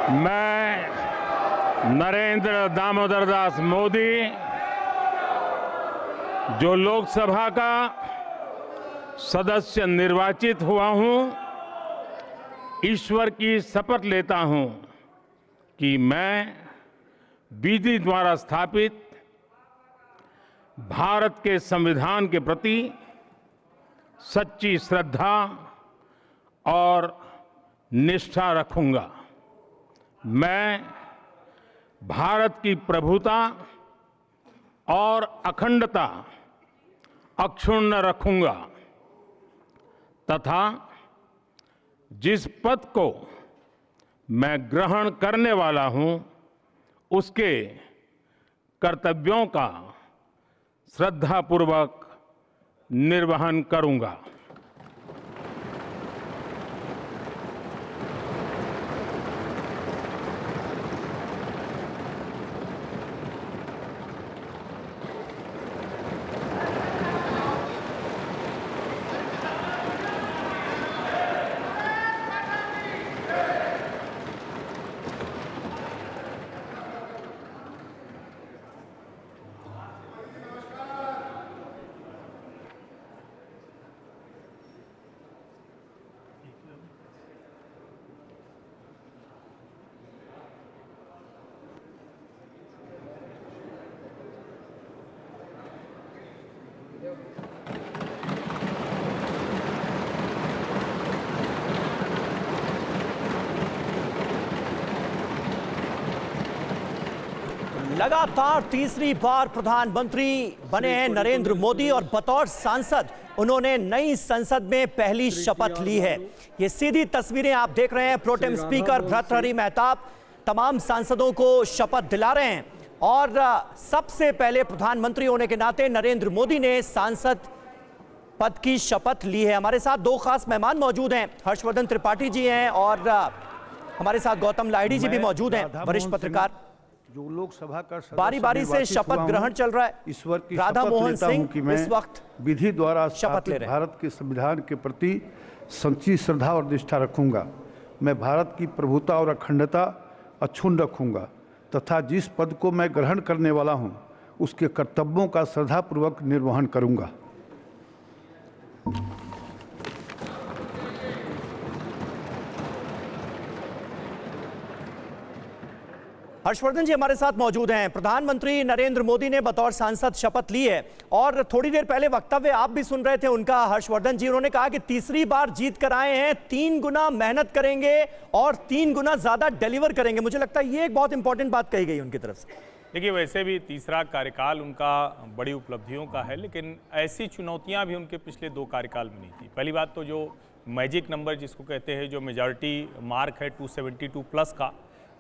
मैं नरेंद्र दामोदर दास मोदी जो लोकसभा का सदस्य निर्वाचित हुआ हूं, ईश्वर की शपथ लेता हूं कि मैं विधि द्वारा स्थापित भारत के संविधान के प्रति सच्ची श्रद्धा और निष्ठा रखूंगा। मैं भारत की प्रभुता और अखंडता अक्षुण्ण रखूंगा तथा जिस पद को मैं ग्रहण करने वाला हूं, उसके कर्तव्यों का श्रद्धापूर्वक निर्वहन करूंगा। लगातार तीसरी बार प्रधानमंत्री बने हैं नरेंद्र मोदी और बतौर सांसद उन्होंने नई संसद में पहली शपथ ली है। ये सीधी तस्वीरें आप देख रहे हैं। प्रोटेम स्पीकर भर्तृहरि महताब तमाम सांसदों को शपथ दिला रहे हैं और सबसे पहले प्रधानमंत्री होने के नाते नरेंद्र मोदी ने सांसद पद की शपथ ली है। हमारे साथ दो खास मेहमान मौजूद हैं। हर्षवर्धन त्रिपाठी जी हैं और हमारे साथ गौतम लाहिड़ी जी भी मौजूद हैं, वरिष्ठ पत्रकार। जो लोकसभा का बारी बारी से शपथ ग्रहण चल रहा है। ईश्वर की राधा शपथ मोहन लेता हूं सिंह कि मैं इस वक्त विधि द्वारा शपथ ले स्थापित रहे हैं। भारत के संविधान के प्रति सच्ची श्रद्धा और निष्ठा रखूंगा। मैं भारत की प्रभुता और अखंडता अक्षुण्ण रखूंगा तथा जिस पद को मैं ग्रहण करने वाला हूं, उसके कर्तव्यों का श्रद्धापूर्वक निर्वहन करूंगा। हर्षवर्धन जी हमारे साथ मौजूद हैं। प्रधानमंत्री नरेंद्र मोदी ने बतौर सांसद शपथ ली है और थोड़ी देर पहले वक्तव्य आप भी सुन रहे थे उनका। हर्षवर्धन जी, उन्होंने कहा कि तीसरी बार जीत कर आए हैं, 3 गुना मेहनत करेंगे और 3 गुना ज्यादा डिलीवर करेंगे। मुझे लगता है ये एक बहुत इंपॉर्टेंट बात कही गई उनकी तरफ से। देखिए, वैसे भी तीसरा कार्यकाल उनका बड़ी उपलब्धियों का है, लेकिन ऐसी चुनौतियां भी उनके पिछले 2 कार्यकाल में नहीं थी। पहली बात तो जो मैजिक नंबर जिसको कहते हैं, जो मेजॉरिटी मार्क है 272 प्लस का,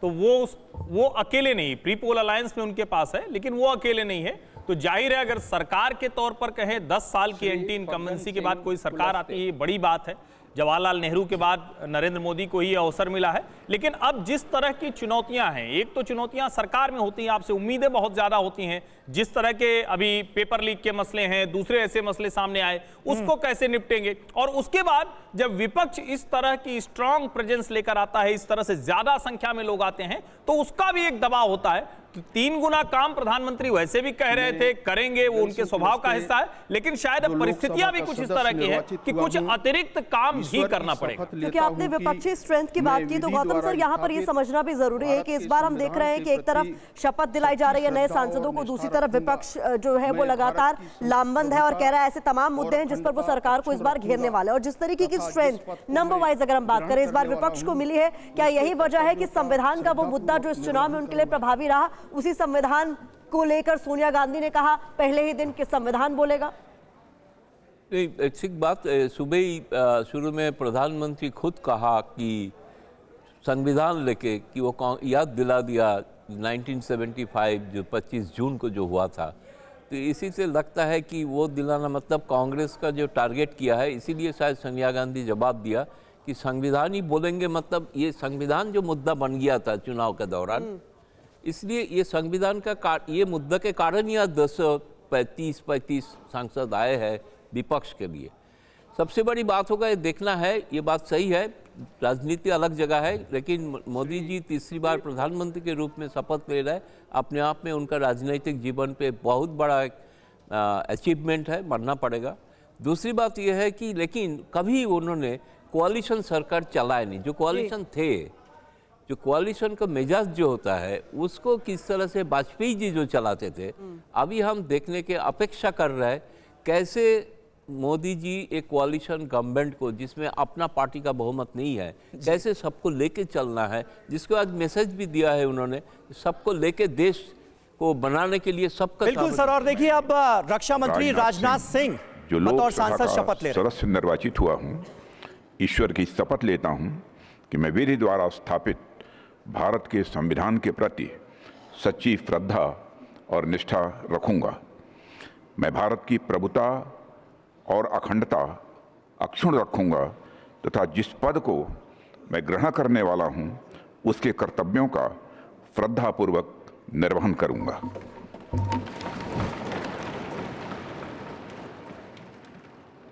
तो वो अकेले नहीं, प्री पोल अलायंस में उनके पास है, लेकिन वो अकेले नहीं है। तो जाहिर है अगर सरकार के तौर पर कहें 10 साल की एंटी इनकम्बेंसी के बाद कोई सरकार आती है, बड़ी बात है। जवाहरलाल नेहरू के बाद नरेंद्र मोदी को ही अवसर मिला है। लेकिन अब जिस तरह की चुनौतियां हैं, एक तो चुनौतियां सरकार में होती हैं, आपसे उम्मीदें बहुत ज़्यादा होती हैं। जिस तरह के अभी पेपर लीक के मसले हैं, दूसरे ऐसे मसले सामने आए, उसको कैसे निपटेंगे। और उसके बाद जब विपक्ष इस तरह की स्ट्रांग प्रेजेंस लेकर आता है, इस तरह से ज़्यादा संख्या में लोग आते हैं, तो उसका भी एक दबाव होता है। 3 गुना काम प्रधानमंत्री वैसे भी कह रहे थे करेंगे, वो उनके स्वभाव का हिस्सा है, लेकिन शायद अब परिस्थितियां भी कुछ इस तरह की है कि कुछ अतिरिक्त काम भी करना पड़ेगा। क्योंकि आपने विपक्षी स्ट्रेंथ की बात की, तो गौतम सर यहाँ पर ये समझना भी जरूरी है कि इस बार हम देख रहे हैं कि एक तरफ शपथ दिलाई जा रही है नए सांसदों को, दूसरी तरफ विपक्ष जो है वो लगातार लामबंद है और कह रहा है ऐसे तमाम मुद्दे हैं जिस पर वो सरकार को इस बार घेरने वाले हैं। और जिस तरीके की स्ट्रेंथ नंबर वाइज अगर हम बात करें इस बार विपक्ष को मिली है, क्या यही वजह है कि संविधान का वो मुद्दा जो इस चुनाव में उनके लिए प्रभावी रहा, उसी संविधान को लेकर सोनिया गांधी ने कहा पहले ही दिन कि संविधान बोलेगा? नहीं, एक बात, सुबह ही शुरू में प्रधानमंत्री खुद कहा कि संविधान लेके कि वो याद दिला दिया 1975 जो 25 जून को जो हुआ था। तो इसी से लगता है कि वो दिलाना मतलब कांग्रेस का जो टारगेट किया है, इसीलिए शायद सोनिया गांधी जवाब दिया कि संविधान ही बोलेंगे। मतलब ये संविधान जो मुद्दा बन गया था चुनाव के दौरान, इसलिए ये संविधान का ये मुद्दा के कारण यहाँ 235 सांसद आए हैं विपक्ष के लिए। सबसे बड़ी बात होगा ये देखना है, ये बात सही है, राजनीति अलग जगह है, लेकिन मोदी जी तीसरी बार प्रधानमंत्री के रूप में शपथ ले रहे हैं, अपने आप में उनका राजनीतिक जीवन पे बहुत बड़ा एक अचीवमेंट है, मानना पड़ेगा। दूसरी बात यह है कि लेकिन कभी उन्होंने कोalition सरकार चलाए नहीं। जो कोalition थे, जो कोalition का मिजाज जो होता है उसको किस तरह से वाजपेयी जी जो चलाते थे, अभी हम देखने के अपेक्षा कर रहे हैं कैसे मोदी जी एक कोalition गवर्नमेंट को, जिसमें अपना पार्टी का बहुमत नहीं है, कैसे सबको लेके चलना है, जिसको आज मैसेज भी दिया है उन्होंने, सबको लेके देश को बनाने के लिए सबका बिल्कुल सर। और देखिए अब रक्षा मंत्री राजनाथ सिंह जो बतौर सांसद शपथ ले रहे हैं। सदस्य निर्वाचित हुआ हूं, ईश्वर की शपथ लेता हूं कि मैं विधि द्वारा स्थापित भारत के संविधान के प्रति सच्ची श्रद्धा और निष्ठा रखूंगा। मैं भारत की प्रभुता और अखंडता अक्षुण्ण रखूंगा तथा जिस पद को मैं ग्रहण करने वाला हूं उसके कर्तव्यों का श्रद्धापूर्वक निर्वहन करूंगा।